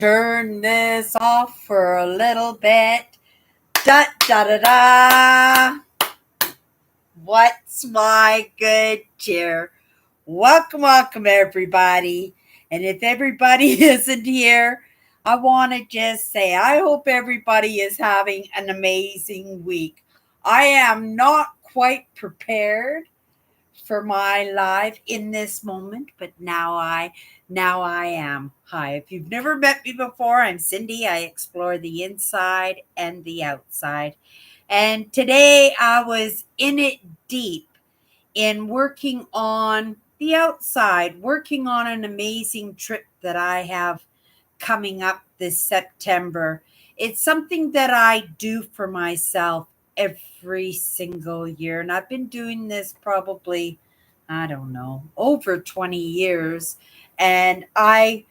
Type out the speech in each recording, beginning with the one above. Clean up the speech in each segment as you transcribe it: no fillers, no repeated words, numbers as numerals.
turn this off for a little bit. Da da da da. What's my good cheer? Welcome, everybody. And if everybody isn't here, I want to just say I hope everybody is having an amazing week. I am not quite prepared for my life in this moment, but now I am. Hi, if you've never met me before, I'm Cindy. I explore the inside and the outside. And today I was in it deep in working on the outside, working on an amazing trip that I have coming up this September. It's something that I do for myself every single year. And I've been doing this probably, I don't know, over 20 years. And I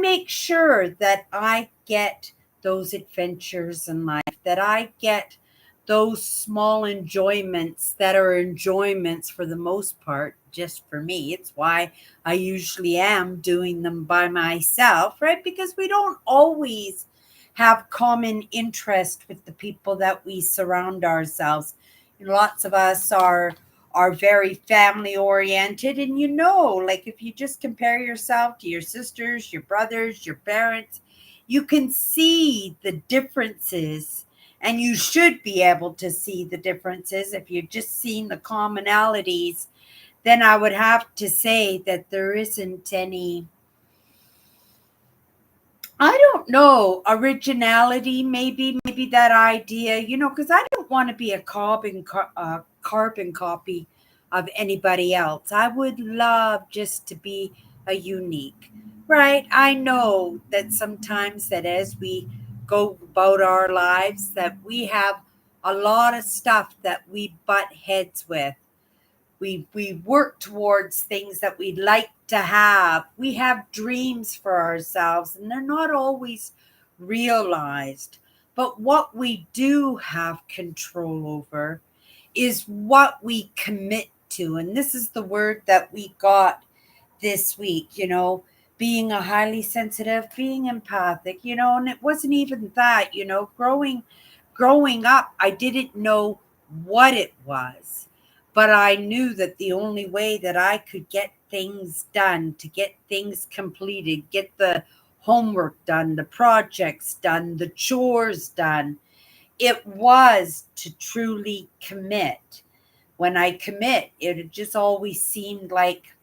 make sure that I get those adventures in life, that I get those small enjoyments that are enjoyments for the most part just for me. It's why I usually am doing them by myself, right? Because we don't always have common interest with the people that we surround ourselves. Lots of us are very family oriented, and like if you just compare yourself to your sisters, your brothers, your parents, you can see the differences, and you should be able to see the differences. If you've just seen the commonalities, then I would have to say that there isn't any, I don't know, originality, maybe that idea, because I don't want to be a carbon copy of anybody else. I would love just to be a unique, right? I know that sometimes that as we go about our lives, that we have a lot of stuff that we butt heads with. We work towards things that we'd like to have. We have dreams for ourselves, and they're not always realized. But what we do have control over is what we commit to. And this is the word that we got this week, being a highly sensitive, being empathic, and it wasn't even that, growing up, I didn't know what it was, but I knew that the only way that I could get things done, to get things completed, get the homework done, the projects done, the chores done, it was to truly commit. When I commit, it just always seemed like,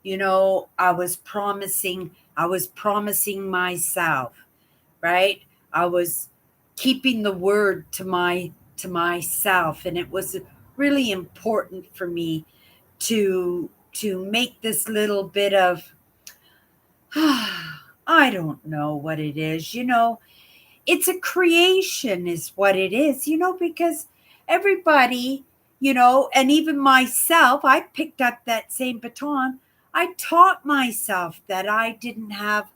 I was promising myself, right? I was keeping the word to myself, and it was really important for me to make this little bit of I don't know what it is, it's a creation is what it is, because everybody, and even myself, I picked up that same baton. I taught myself that I didn't have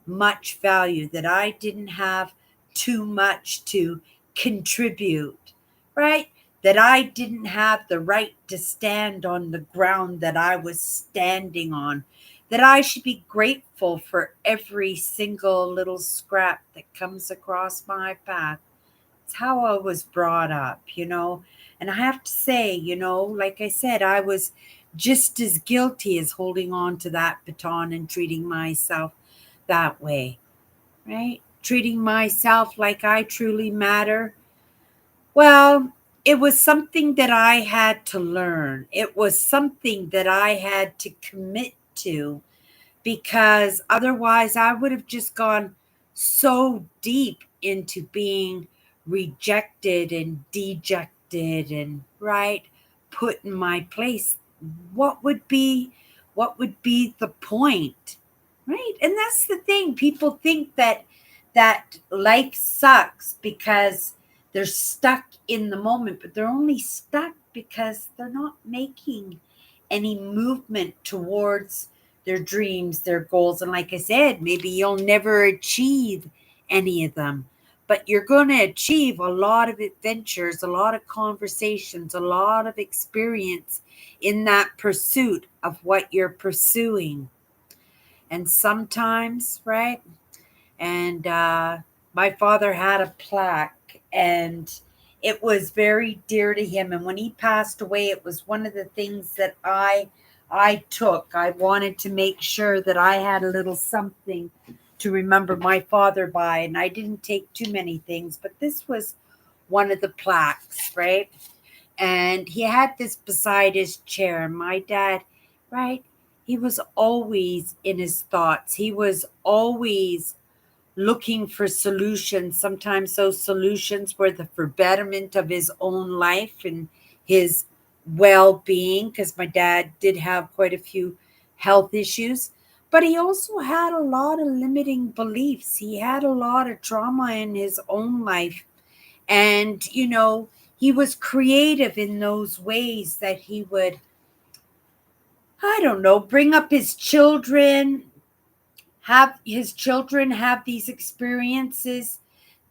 much value, that I didn't have too much to contribute, right? That I didn't have the right to stand on the ground that I was standing on, that I should be grateful for every single little scrap that comes across my path. It's how I was brought up, And I have to say, like I said, I was just as guilty as holding on to that baton and treating myself that way, right? Treating myself like I truly matter. Well, it was something that I had to learn. It was something that I had to commit to, because otherwise I would have just gone so deep into being rejected and dejected and right put in my place. What would be the point, right? And that's the thing, people think that life sucks because they're stuck in the moment, but they're only stuck because they're not making any movement towards their dreams, their goals. And like I said, maybe you'll never achieve any of them, but you're going to achieve a lot of adventures, a lot of conversations, a lot of experience in that pursuit of what you're pursuing. And sometimes, right? And my father had a plaque, and it was very dear to him. And when he passed away, it was one of the things that I took. I wanted to make sure that I had a little something to remember my father by, and I didn't take too many things, but this was one of the plaques, right? And he had this beside his chair. And my dad, right? He was always in his thoughts. He was always looking for solutions. Sometimes those solutions were for betterment of his own life and his well being, because my dad did have quite a few health issues. But he also had a lot of limiting beliefs. He had a lot of trauma in his own life. And, he was creative in those ways that he would, I don't know, bring up his children, have his children have these experiences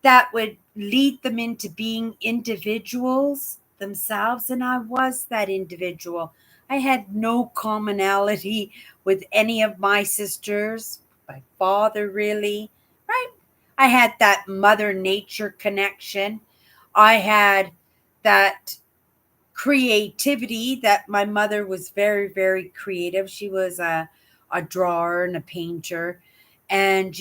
that would lead them into being individuals themselves. And I was that individual. I had no commonality with any of my sisters, my father, really, right? I had that mother nature connection. I had that creativity that my mother was very, very creative. She was a drawer and a painter. And,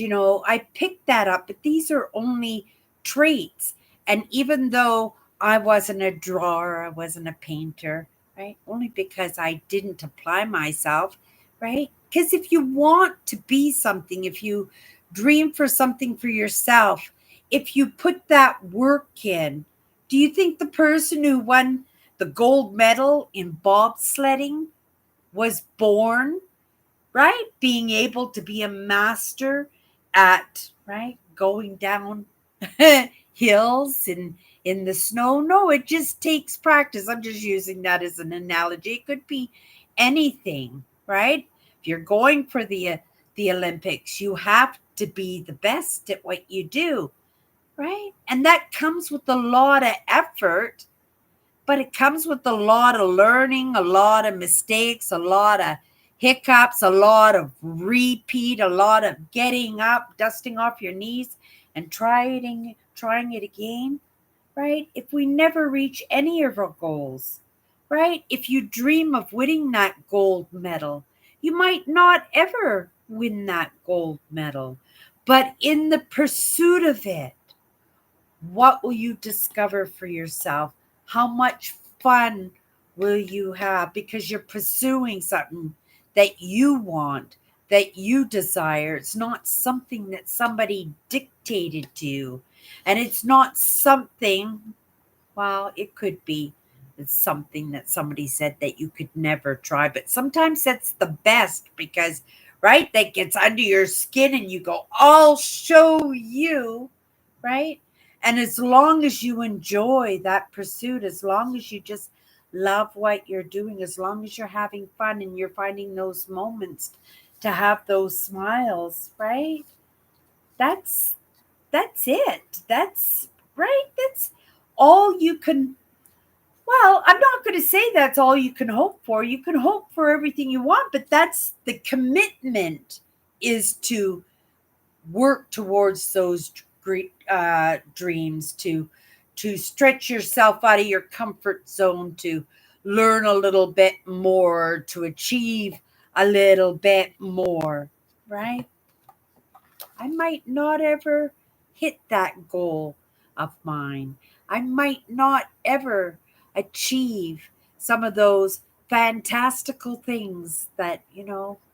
I picked that up, but these are only traits. And even though I wasn't a drawer, I wasn't a painter, right? Only because I didn't apply myself, right? Because if you want to be something, if you dream for something for yourself, if you put that work in, do you think the person who won the gold medal in bobsledding was born, right? Being able to be a master at, right, going down hills and in the snow. No, it just takes practice. I'm just using that as an analogy. It could be anything, right? If you're going for the Olympics, you have to be the best at what you do, right? And that comes with a lot of effort, but it comes with a lot of learning, a lot of mistakes, a lot of hiccups, a lot of repeat, a lot of getting up, dusting off your knees, and trying it again, right? If we never reach any of our goals, right? If you dream of winning that gold medal, you might not ever win that gold medal. But in the pursuit of it, what will you discover for yourself? How much fun will you have because you're pursuing something that you want, that you desire? It's not something that somebody dictated to you. And it's not something, well, it could be. It's something that somebody said that you could never try. But sometimes that's the best because, right, that gets under your skin and you go, I'll show you, right? And as long as you enjoy that pursuit, as long as you just love what you're doing, as long as you're having fun and you're finding those moments to have those smiles, right? That's that's it. That's right. That's all you can, well, I'm not going to say that's all you can hope for. You can hope for everything you want, but that's the commitment, is to work towards those great dreams, to stretch yourself out of your comfort zone, to learn a little bit more, to achieve a little bit more, right? I might not ever hit that goal of mine. I might not ever achieve some of those fantastical things that,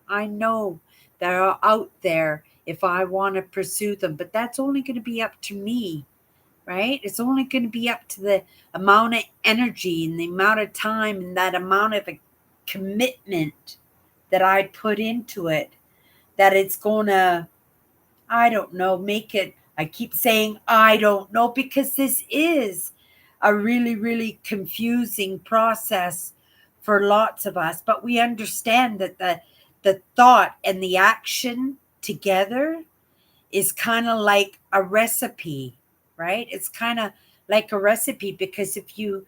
I know that are out there if I want to pursue them. But that's only going to be up to me, right? It's only going to be up to the amount of energy and the amount of time and that amount of a commitment that I put into it, that it's going to, I don't know, make it. I keep saying I don't know because this is a really, really confusing process for lots of us. But we understand that the thought and the action together is kind of like a recipe, right? It's kind of like a recipe because if you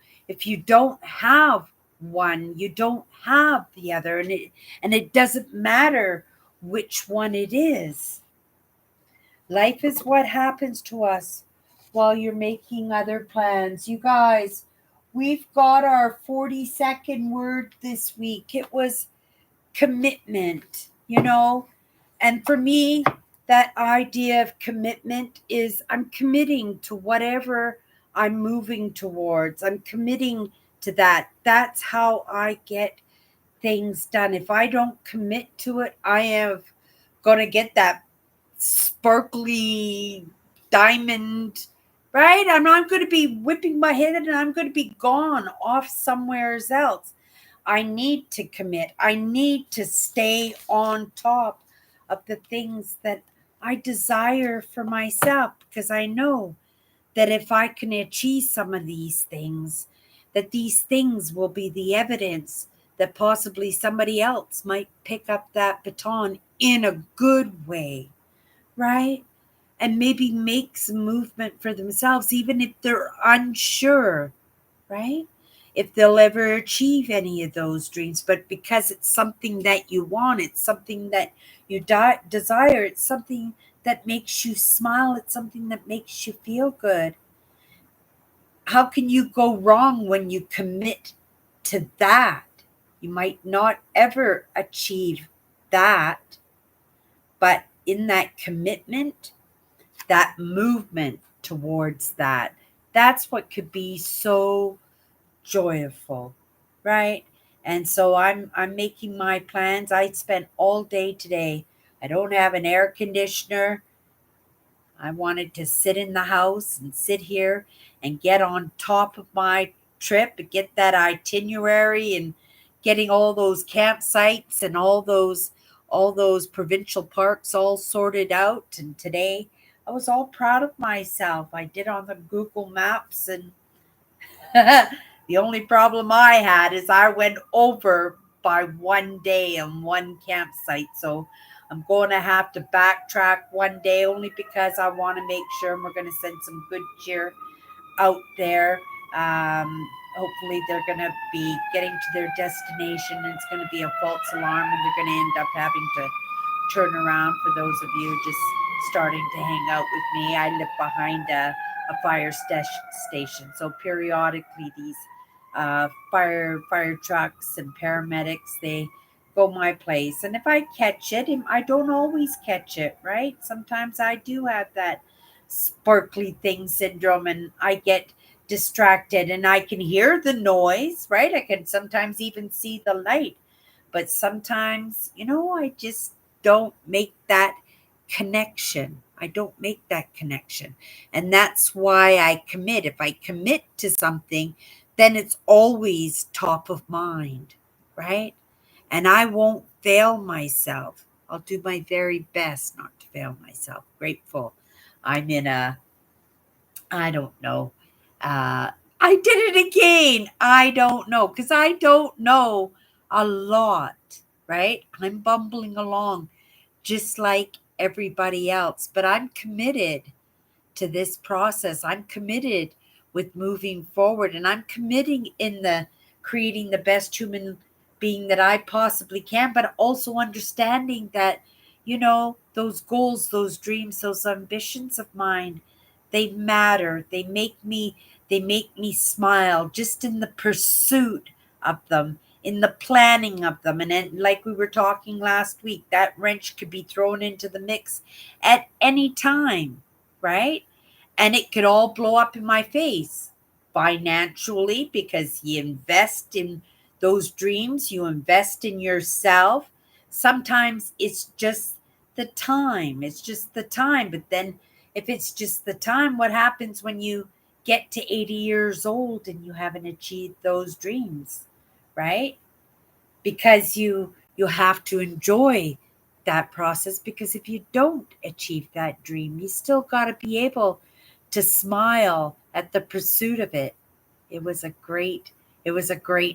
don't have one, you don't have the other, and it doesn't matter which one it is. Life is what happens to us while you're making other plans. You guys, we've got our 40-second word this week. It was commitment, And for me, that idea of commitment is I'm committing to whatever I'm moving towards. I'm committing to that. That's how I get things done. If I don't commit to it, I am going to get that sparkly diamond, right? I'm not going to be whipping my head and I'm going to be gone off somewhere else. I need to commit. I need to stay on top of the things that I desire for myself because I know that if I can achieve some of these things, that these things will be the evidence that possibly somebody else might pick up that baton in a good way, right? And maybe make some movement for themselves, even if they're unsure, right? If they'll ever achieve any of those dreams. But because it's something that you want, it's something that you desire, it's something that makes you smile, it's something that makes you feel good. How can you go wrong when you commit to that? You might not ever achieve that, but in that commitment, that movement towards that, that's what could be so joyful, right? And so I'm making my plans. I spent all day today. I don't have an air conditioner. I wanted to sit in the house and sit here and get on top of my trip and get that itinerary and getting all those campsites and all those provincial parks all sorted out. And today I was all proud of myself. I did on the Google Maps, and the only problem I had is I went over by one day on one campsite. So I'm going to have to backtrack one day only because I want to make sure, and we're going to send some good cheer out there. Hopefully, they're going to be getting to their destination and it's going to be a false alarm and they're going to end up having to turn around. For those of you just starting to hang out with me, I live behind a fire station. So periodically, these fire trucks and paramedics, they go my place. And if I catch it, and I don't always catch it, right? Sometimes I do have that sparkly thing syndrome and I get distracted and I can hear the noise, right? I can sometimes even see the light. But sometimes, I just don't make that connection. I don't make that connection. And that's why I commit. If I commit to something, then it's always top of mind, right? And I won't fail myself. I'll do my very best not to fail myself. Grateful. I'm in I don't know. Uh, I did it again. I don't know because I don't know a lot, right? I'm bumbling along just like everybody else, but I'm committed to this process. I'm committed with moving forward and I'm committing in the creating the best human being that I possibly can, but also understanding that, those goals, those dreams, those ambitions of mine, they matter. They make me smile just in the pursuit of them, in the planning of them. And then, like we were talking last week, that wrench could be thrown into the mix at any time, right? And it could all blow up in my face financially because you invest in those dreams, you invest in yourself. Sometimes it's just the time. It's just the time. But then, if it's just the time, what happens when you get to 80 years old and you haven't achieved those dreams, right? Because you have to enjoy that process, because if you don't achieve that dream, you still got to be able to smile at the pursuit of it. It was a great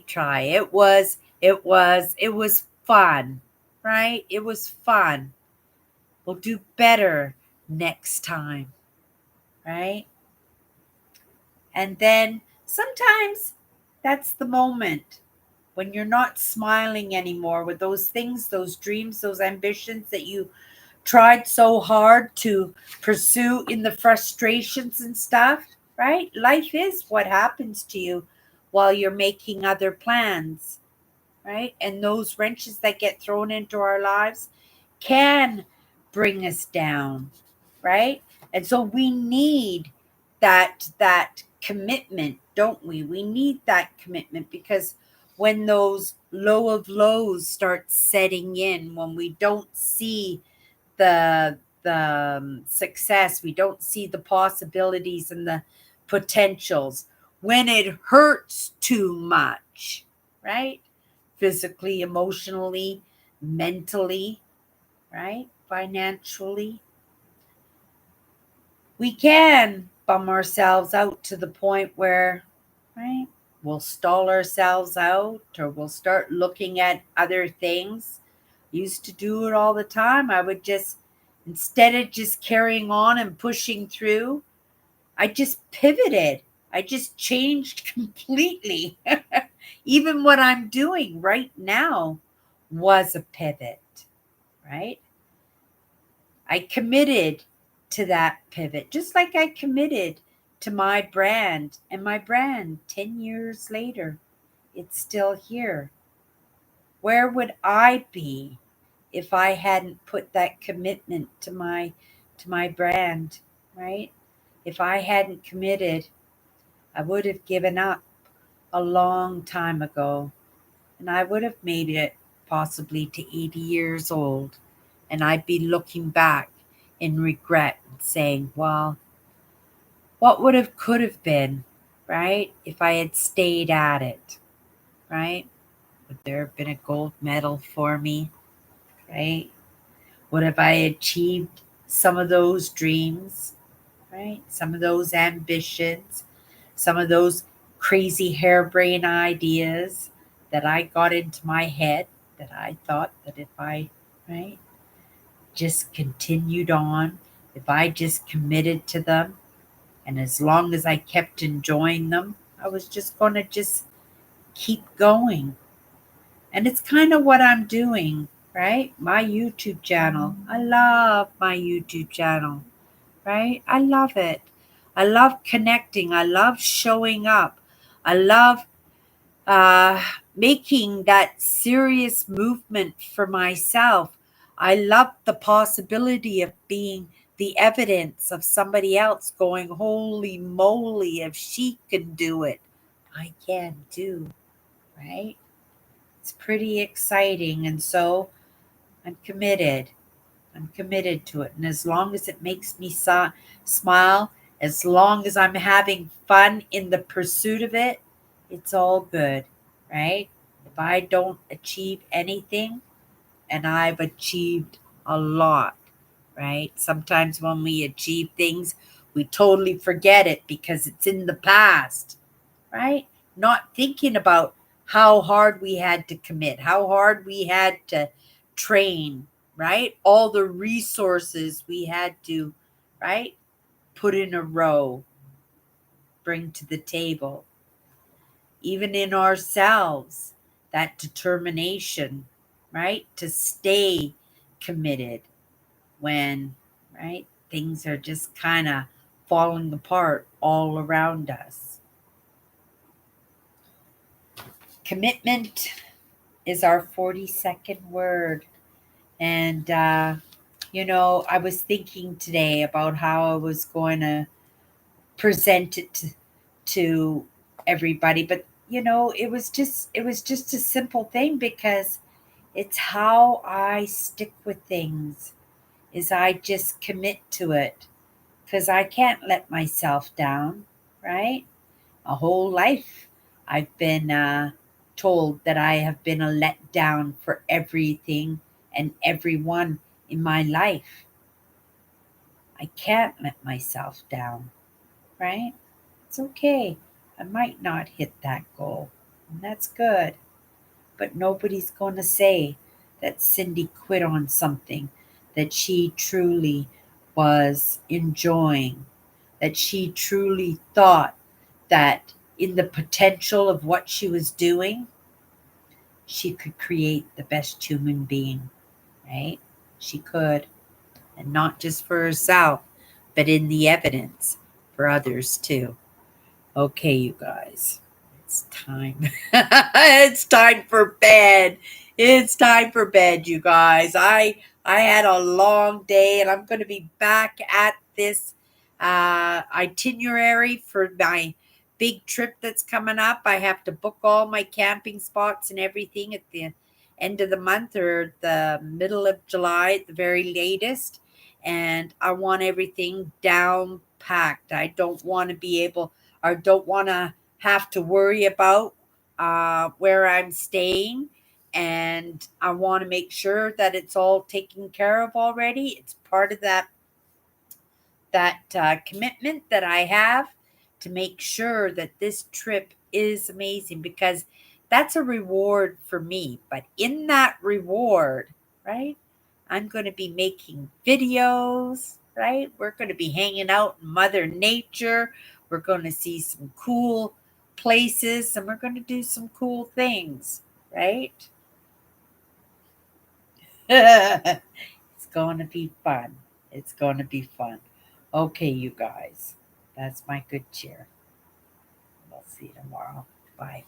try. It was fun, right? It was fun. We'll do better next time, right? And then sometimes that's the moment when you're not smiling anymore with those things, those dreams, those ambitions that you tried so hard to pursue in the frustrations and stuff, right? Life is what happens to you while you're making other plans, right? And those wrenches that get thrown into our lives can bring us down, right? And so we need that commitment, don't we? We need that commitment because when those low of lows start setting in, when we don't see the success, we don't see the possibilities and the potentials, when it hurts too much, right? Physically, emotionally, mentally, right? Financially, we can bum ourselves out to the point where, right, we'll stall ourselves out or we'll start looking at other things. Used to do it all the time. I would just, instead of just carrying on and pushing through, I just pivoted. I just changed completely. Even what I'm doing right now was a pivot, right? I committed to that pivot, just like I committed to my brand. And my brand, 10 years later, it's still here. Where would I be if I hadn't put that commitment to my brand, right? If I hadn't committed, I would have given up a long time ago, and I would have made it possibly to 80 years old, and I'd be looking back in regret and saying, well, what would have could have been, right? If I had stayed at it, right? Would there have been a gold medal for me, right? Would have I achieved some of those dreams, right? Some of those ambitions, some of those crazy harebrained ideas that I got into my head that I thought that if I, right, just continued on, if I just committed to them, and as long as I kept enjoying them, I was just going to just keep going. And it's kind of what I'm doing, right? My YouTube channel. I love my YouTube channel, right? I love it. I love connecting. I love showing up. I love uh, making that serious movement for myself. I love the possibility of being the evidence of somebody else going, holy moly, if she can do it, I can too, right? It's pretty exciting. And so I'm committed. I'm committed to it. And as long as it makes me smile, as long as I'm having fun in the pursuit of it, it's all good, right? If I don't achieve anything, and I've achieved a lot, right? Sometimes when we achieve things, we totally forget it because it's in the past, right? Not thinking about how hard we had to commit, how hard we had to train, right? All the resources we had to, right? Put in a row, bring to the table, even in ourselves, that determination, right? To stay committed when, right? Things are just kind of falling apart all around us. Commitment is our 42nd word. And, I was thinking today about how I was going to present it to everybody, but it was just a simple thing because it's how I stick with things is I just commit to it because I can't let myself down, right? A whole life I've been told that I have been a letdown for everything and everyone in my life. I can't let myself down, right? It's okay. I might not hit that goal, and that's good. But nobody's going to say that Cindy quit on something that she truly was enjoying, that she truly thought that in the potential of what she was doing, she could create the best human being, right? She could. and not just for herself, but in the evidence for others too. Okay, you guys, it's time. It's time for bed. It's time for bed, you guys. I had a long day, and I'm going to be back at this itinerary for my big trip that's coming up. I have to book all my camping spots and everything at the end of the month or the middle of July at the very latest. And I want everything down packed. I don't want to be able, or don't want to have to worry about where I'm staying. And I want to make sure that it's all taken care of already. It's part of that commitment that I have to make sure that this trip is amazing, because that's a reward for me. But in that reward, right, I'm going to be making videos, right? We're going to be hanging out in Mother Nature. We're going to see some cool places, and we're going to do some cool things, right? It's going to be fun. It's going to be fun. Okay, you guys. That's my good cheer. We'll see you tomorrow. Bye.